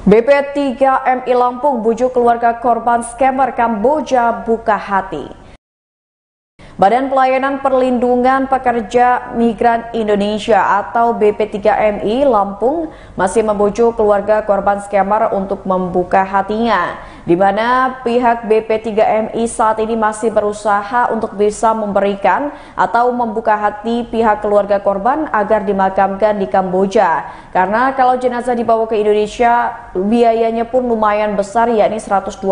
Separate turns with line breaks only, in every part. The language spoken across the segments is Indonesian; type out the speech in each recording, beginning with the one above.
BP3MI Lampung bujuk keluarga korban scammer Kamboja buka hati. Badan Pelayanan Perlindungan Pekerja Migran Indonesia atau BP3MI Lampung masih membujuk keluarga korban scammer untuk membuka hatinya, di mana pihak BP3MI saat ini masih berusaha untuk bisa memberikan atau membuka hati pihak keluarga korban agar dimakamkan di Kamboja. Karena kalau jenazah dibawa ke Indonesia, biayanya pun lumayan besar, yakni 125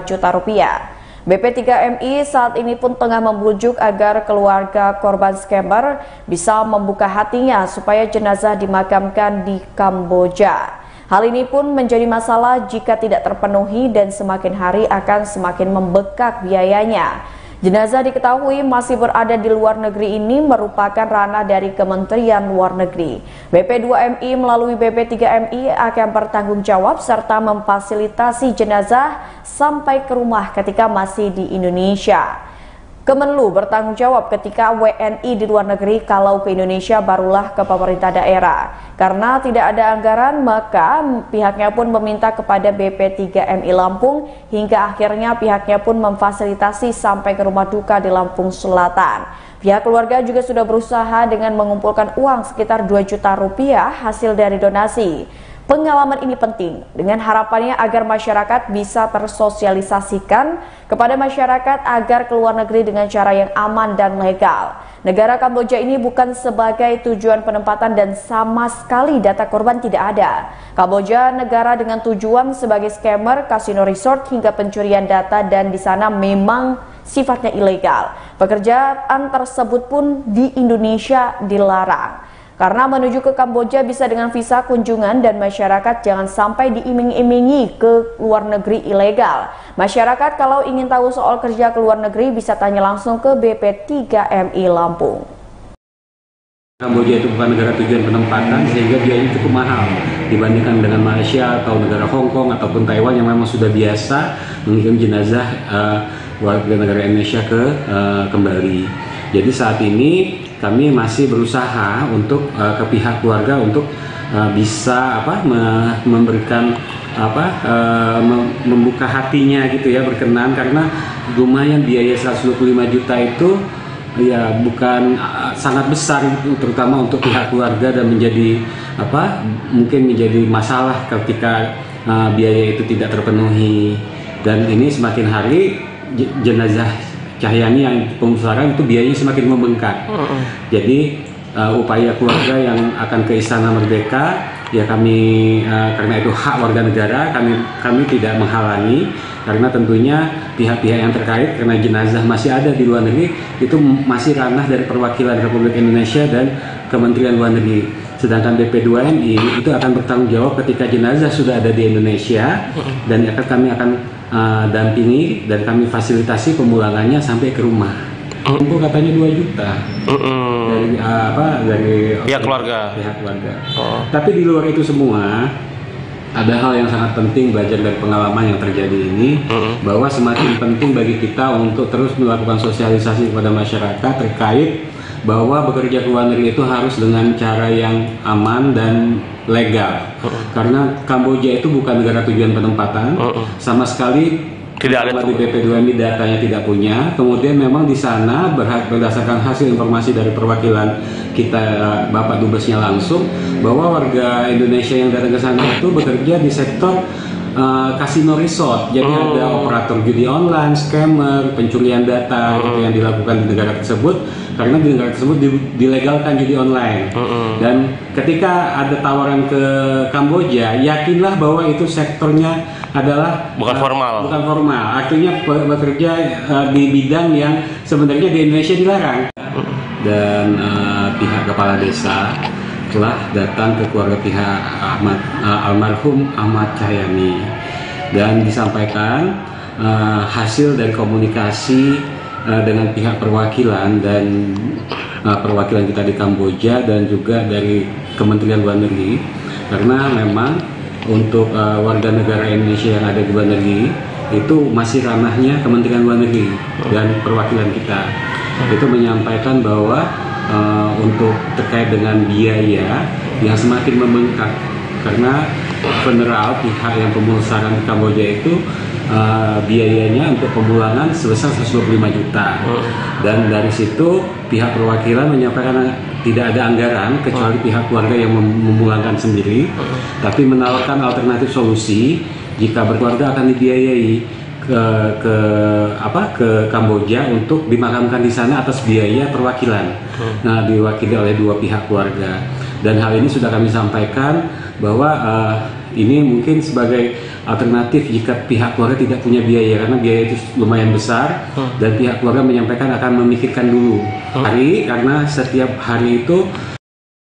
juta rupiah. BP3MI saat ini pun tengah membujuk agar keluarga korban scammer bisa membuka hatinya supaya jenazah dimakamkan di Kamboja. Hal ini pun menjadi masalah jika tidak terpenuhi dan semakin hari akan semakin membengkak biayanya. Jenazah diketahui masih berada di luar negeri ini merupakan ranah dari Kementerian Luar Negeri. BP2MI melalui BP3MI akan bertanggung jawab serta memfasilitasi jenazah sampai ke rumah ketika masih di Indonesia. Kemenlu bertanggung jawab ketika WNI di luar negeri, kalau ke Indonesia barulah ke pemerintah daerah. Karena tidak ada anggaran, maka pihaknya pun meminta kepada BP3MI Lampung hingga akhirnya pihaknya pun memfasilitasi sampai ke rumah duka di Lampung Selatan. Pihak keluarga juga sudah berusaha dengan mengumpulkan uang sekitar 2 juta rupiah hasil dari donasi. Pengalaman ini penting dengan harapannya agar masyarakat bisa tersosialisasikan kepada masyarakat agar keluar negeri dengan cara yang aman dan legal. Negara Kamboja ini bukan sebagai tujuan penempatan dan sama sekali data korban tidak ada. Kamboja negara dengan tujuan sebagai scammer, kasino resort hingga pencurian data, dan di sana memang sifatnya ilegal. Pekerjaan tersebut pun di Indonesia dilarang. Karena menuju ke Kamboja bisa dengan visa kunjungan dan masyarakat jangan sampai diiming-imingi ke luar negeri ilegal. Masyarakat kalau ingin tahu soal kerja ke luar negeri bisa tanya langsung ke BP3MI Lampung.
Kamboja itu bukan negara tujuan penempatan sehingga biayanya cukup mahal dibandingkan dengan Malaysia atau negara Hong Kong ataupun Taiwan yang memang sudah biasa mengirim jenazah warga negara Indonesia kembali. Jadi saat ini kami masih berusaha untuk ke pihak keluarga untuk bisa memberikan membuka hatinya gitu ya, berkenan, karena lumayan biaya 125 juta itu ya bukan sangat besar, terutama untuk pihak keluarga, dan menjadi mungkin menjadi masalah ketika biaya itu tidak terpenuhi. Dan ini semakin hari jenazah Cahyani yang pemusaran itu biayanya semakin membengkak. Jadi upaya keluarga yang akan ke Istana Merdeka ya kami karena itu hak warga negara, kami tidak menghalangi, karena tentunya pihak-pihak yang terkait karena jenazah masih ada di luar negeri itu masih ranah dari perwakilan Republik Indonesia dan Kementerian Luar Negeri. Sedangkan BP2MI itu akan bertanggung jawab ketika jenazah sudah ada di Indonesia, dan kami akan dampingi dan kami fasilitasi pemulangannya sampai ke rumah. Itu katanya 2 juta dari
pihak keluarga.
Tapi di luar itu semua ada hal yang sangat penting belajar dari pengalaman yang terjadi ini, bahwa semakin penting bagi kita untuk terus melakukan sosialisasi kepada masyarakat terkait bahwa bekerja ke luar negeri itu harus dengan cara yang aman dan legal. Karena Kamboja itu bukan negara tujuan penempatan, sama sekali tidak ada. Di BP2MI datanya tidak punya. Kemudian memang di sana berdasarkan hasil informasi dari perwakilan kita, Bapak Dubesnya langsung, bahwa warga Indonesia yang datang ke sana itu bekerja di sektor kasino resort. Jadi ada operator judi online, scammer, pencurian data gitu yang dilakukan di negara tersebut, karena di negara tersebut dilegalkan judi online. Dan ketika ada tawaran ke Kamboja, yakinlah bahwa itu sektornya adalah bukan formal, artinya bekerja di bidang yang sebenarnya di Indonesia dilarang. Dan pihak kepala desa telah datang ke keluarga pihak almarhum Ahmad Cahyani dan disampaikan hasil dari komunikasi dengan pihak perwakilan dan perwakilan kita di Kamboja dan juga dari Kementerian Luar Negeri, karena memang untuk warga negara Indonesia yang ada di luar negeri itu masih ranahnya Kementerian Luar Negeri dan perwakilan kita. Itu menyampaikan bahwa untuk terkait dengan biaya yang semakin membengkak karena funeral pihak yang pemulasaran di Kamboja itu biayanya untuk pemulangan sebesar 125 juta dan dari situ pihak perwakilan menyampaikan tidak ada anggaran kecuali pihak keluarga yang memulangkan sendiri, tapi menawarkan alternatif solusi jika berkeluarga akan dibiayai ke Kamboja untuk dimakamkan di sana atas biaya perwakilan. Nah, diwakili oleh dua pihak keluarga. Dan hal ini sudah kami sampaikan bahwa ini mungkin sebagai alternatif jika pihak keluarga tidak punya biaya, karena biaya itu lumayan besar dan pihak keluarga menyampaikan akan memikirkan dulu hari, karena setiap hari itu